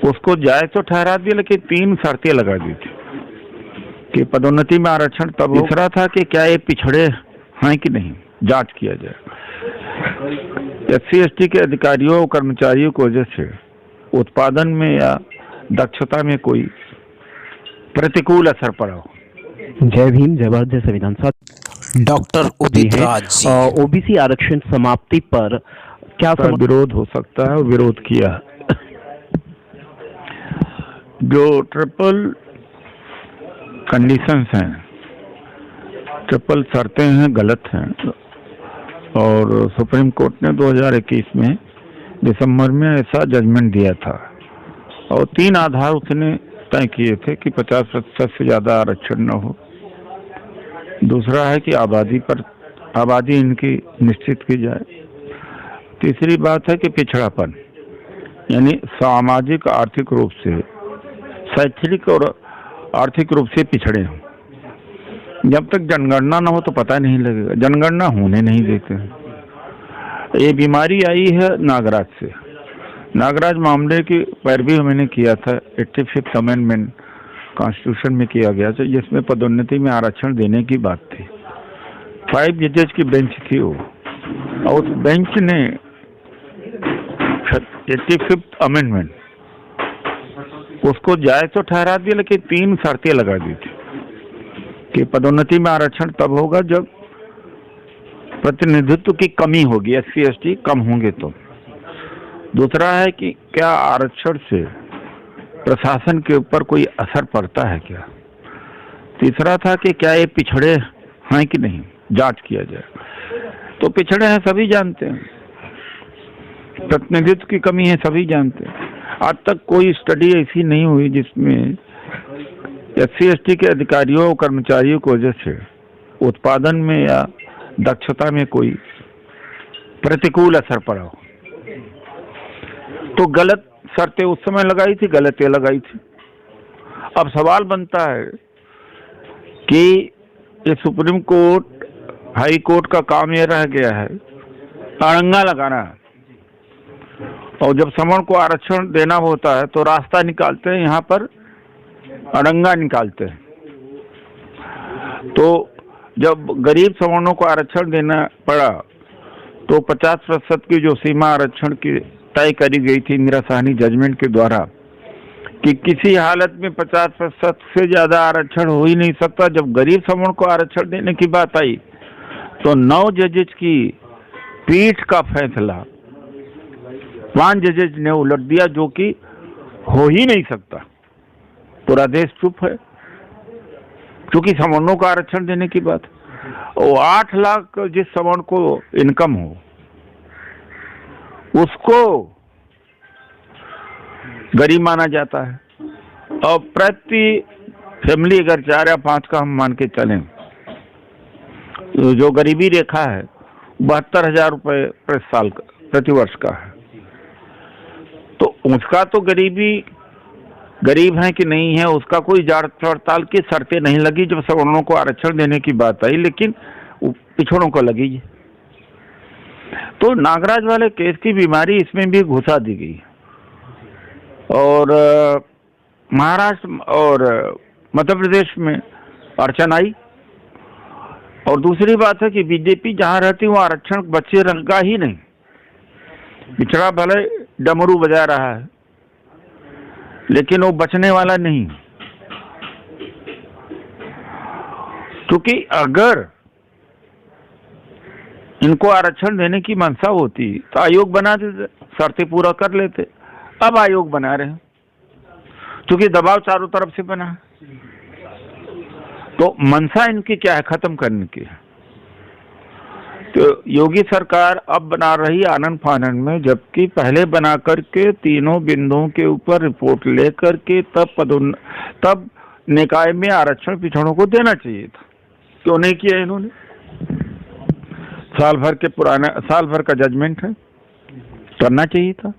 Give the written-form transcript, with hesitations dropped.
उसको जायज तो ठहरा दिया, लेकिन 3 शर्तें लगा दी थी कि पदोन्नति में आरक्षण तब तीसरा था कि क्या ये पिछड़े हैं कि नहीं, जांच किया जाए। SC/ST के अधिकारियों और कर्मचारियों की वजह से उत्पादन में या दक्षता में कोई प्रतिकूल असर पड़ा हो। जय भीम, जय भारत, जय संविधान। साथ डॉक्टर उदित राज जी, OBC आरक्षण समाप्ति पर क्या विरोध हो सकता है और विरोध किया है। जो ट्रिपल कंडीशंस हैं, ट्रिपल शर्तें हैं, गलत हैं। और सुप्रीम कोर्ट ने 2021 में दिसंबर में ऐसा जजमेंट दिया था और 3 आधार उसने तय किए थे कि 50% से ज़्यादा आरक्षण न हो। दूसरा है कि आबादी इनकी निश्चित की जाए। तीसरी बात है कि पिछड़ापन, यानी सामाजिक, आर्थिक रूप से, शैक्षणिक और आर्थिक रूप से पिछड़े हों। जब तक जनगणना न हो तो पता नहीं लगेगा, जनगणना होने नहीं देते हैं। ये बीमारी आई है नागराज से। नागराज मामले की पैरवी मैंने किया था। 85th अमेंडमेंट कॉन्स्टिट्यूशन में किया गया था, जिसमें पदोन्नति में आरक्षण देने की बात थी। 5 जजेस की बेंच थी वो, और उस बेंच ने 85th अमेंडमेंट उसको जायज तो ठहरा दिया, लेकिन 3 शर्तें लगा दी थी कि पदोन्नति में आरक्षण तब होगा जब प्रतिनिधित्व की कमी होगी, SC/ST कम होंगे तो। दूसरा है कि क्या आरक्षण से प्रशासन के ऊपर कोई असर पड़ता है क्या। तीसरा था कि क्या ये पिछड़े हैं कि नहीं, जांच किया जाए। तो पिछड़े हैं सभी जानते हैं, प्रतिनिधित्व की कमी है सभी जानते हैं। आज तक कोई स्टडी ऐसी नहीं हुई जिसमें SC/ST के अधिकारियों और कर्मचारियों की वजह से उत्पादन में या दक्षता में कोई प्रतिकूल असर पड़ा हो। तो गलत शर्तें उस समय लगाई थी, गलत ये लगाई थी। अब सवाल बनता है कि ये सुप्रीम कोर्ट, हाई कोर्ट का काम ये रह गया है अड़ंगा लगाना, और जब सवर्ण को आरक्षण देना होता है तो रास्ता निकालते हैं, यहाँ पर अड़ंगा निकालते हैं। तो जब गरीब सवर्णों को आरक्षण देना पड़ा तो 50% की जो सीमा आरक्षण की तय करी गई थी इंदिरा साहनी जजमेंट के द्वारा कि किसी हालत में 50% से ज्यादा आरक्षण हो ही नहीं सकता, जब गरीब सवर्ण को आरक्षण देने की बात आई तो 9 जजेज की पीठ का फैसला 5 जजेज ने उलट दिया, जो कि हो ही नहीं सकता। पूरा देश चुप है, क्योंकि सवर्णों को आरक्षण देने की बात। और 8 लाख जिस सवर्ण को इनकम हो उसको गरीब माना जाता है, और प्रति फैमिली अगर 4 या 5 का हम मान के चलें, जो गरीबी रेखा है 72,000 रुपये प्रति वर्ष का है। तो उसका तो गरीब है कि नहीं है उसका कोई जांच पड़ताल की शर्तें नहीं लगी जब सवर्णों को आरक्षण देने की बात आई, लेकिन पिछड़ों को लगी। तो नागराज वाले केस की बीमारी इसमें भी घुसा दी गई। और महाराष्ट्र और मध्य प्रदेश में अड़चन आई। और दूसरी बात है कि बीजेपी जहां रहती वो आरक्षण बचे रहेगा ही नहीं। पिछड़ा भले डमरू बजा रहा है लेकिन वो बचने वाला नहीं, क्योंकि अगर इनको आरक्षण देने की मंशा होती तो आयोग बना देते, शर्तें पूरा कर लेते। अब आयोग बना रहे हैं क्योंकि दबाव चारों तरफ से बना है। तो मंशा इनकी क्या है, खत्म करने की। तो योगी सरकार अब बना रही आनन फानन में, जबकि पहले बना करके तीनों बिंदुओं के ऊपर रिपोर्ट लेकर के तब निकाय में आरक्षण पिछड़ों को देना चाहिए था। क्यों नहीं किया इन्होंने? साल भर का जजमेंट है, करना चाहिए था।